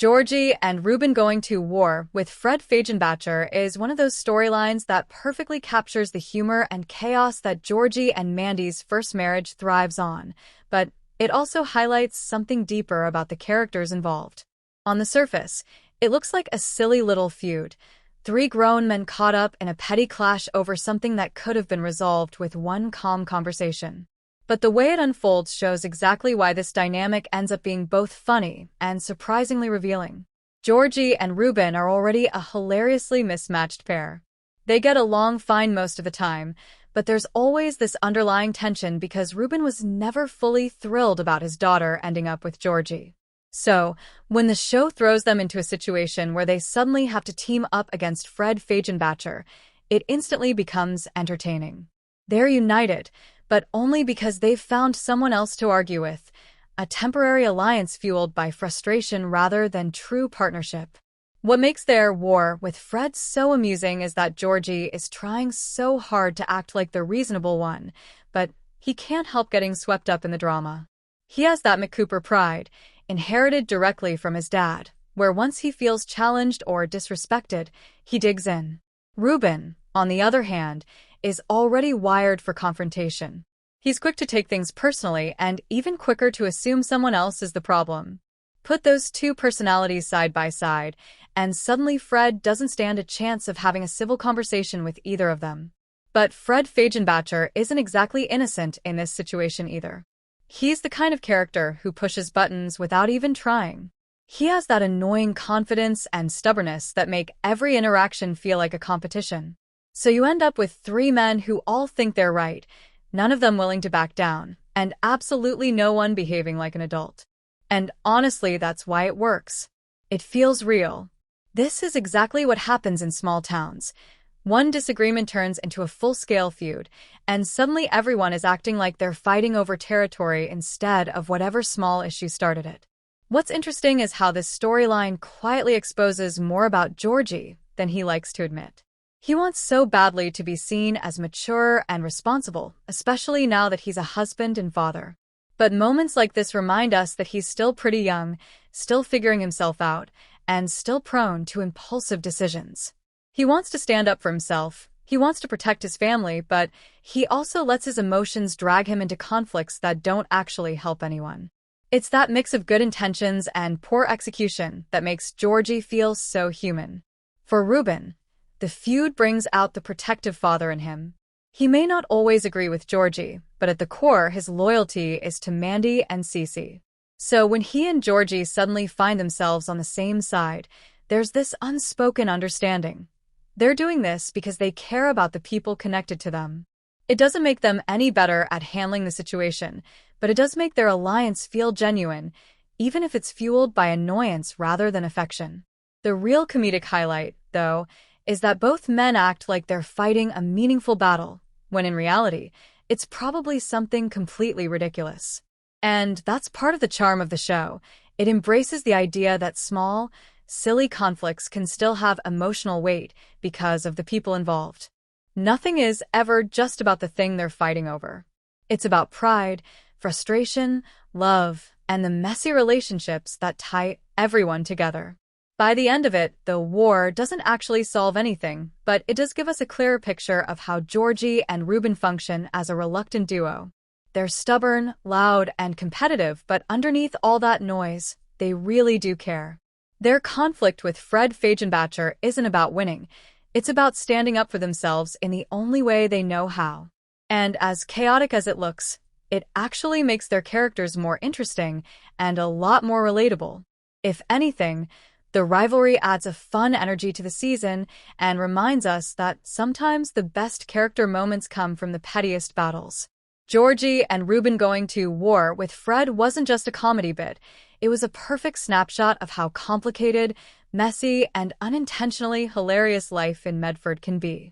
Georgie and Ruben going to war with Fred Fagenbacher is one of those storylines that perfectly captures the humor and chaos that Georgie and Mandy's first marriage thrives on, but it also highlights something deeper about the characters involved. On the surface, it looks like a silly little feud. Three grown men caught up in a petty clash over something that could have been resolved with one calm conversation. But the way it unfolds shows exactly why this dynamic ends up being both funny and surprisingly revealing. Georgie and Ruben are already a hilariously mismatched pair. They get along fine most of the time, but there's always this underlying tension because Ruben was never fully thrilled about his daughter ending up with Georgie. So, when the show throws them into a situation where they suddenly have to team up against Fred Fagenbacher, it instantly becomes entertaining. They're united, but only because they've found someone else to argue with, a temporary alliance fueled by frustration rather than true partnership. What makes their war with Fred so amusing is that Georgie is trying so hard to act like the reasonable one, but he can't help getting swept up in the drama. He has that McCooper pride, inherited directly from his dad, where once he feels challenged or disrespected, he digs in. Ruben, on the other hand, is already wired for confrontation. He's quick to take things personally and even quicker to assume someone else is the problem. Put those two personalities side by side, and suddenly Fred doesn't stand a chance of having a civil conversation with either of them. But Fred Fagenbacher isn't exactly innocent in this situation either. He's the kind of character who pushes buttons without even trying. He has that annoying confidence and stubbornness that make every interaction feel like a competition. So you end up with three men who all think they're right, none of them willing to back down, and absolutely no one behaving like an adult. And honestly, that's why it works. It feels real. This is exactly what happens in small towns. One disagreement turns into a full-scale feud, and suddenly everyone is acting like they're fighting over territory instead of whatever small issue started it. What's interesting is how this storyline quietly exposes more about Georgie than he likes to admit. He wants so badly to be seen as mature and responsible, especially now that he's a husband and father. But moments like this remind us that he's still pretty young, still figuring himself out, and still prone to impulsive decisions. He wants to stand up for himself, he wants to protect his family, but he also lets his emotions drag him into conflicts that don't actually help anyone. It's that mix of good intentions and poor execution that makes Georgie feel so human. For Ruben, the feud brings out the protective father in him. He may not always agree with Georgie, but at the core, his loyalty is to Mandy and Cece. So when he and Georgie suddenly find themselves on the same side, there's this unspoken understanding. They're doing this because they care about the people connected to them. It doesn't make them any better at handling the situation, but it does make their alliance feel genuine, even if it's fueled by annoyance rather than affection. The real comedic highlight, though, is that both men act like they're fighting a meaningful battle, when in reality, it's probably something completely ridiculous. And that's part of the charm of the show. It embraces the idea that small, silly conflicts can still have emotional weight because of the people involved. Nothing is ever just about the thing they're fighting over. It's about pride, frustration, love, and the messy relationships that tie everyone together. By the end of it, the war doesn't actually solve anything, but it does give us a clearer picture of how Georgie and Ruben function as a reluctant duo. They're stubborn, loud, and competitive, but underneath all that noise, they really do care. Their conflict with Fred Fagenbacher isn't about winning. It's about standing up for themselves in the only way they know how. And as chaotic as it looks, it actually makes their characters more interesting and a lot more relatable. If anything, the rivalry adds a fun energy to the season and reminds us that sometimes the best character moments come from the pettiest battles. Georgie and Ruben going to war with Fred wasn't just a comedy bit. It was a perfect snapshot of how complicated, messy, and unintentionally hilarious life in Medford can be.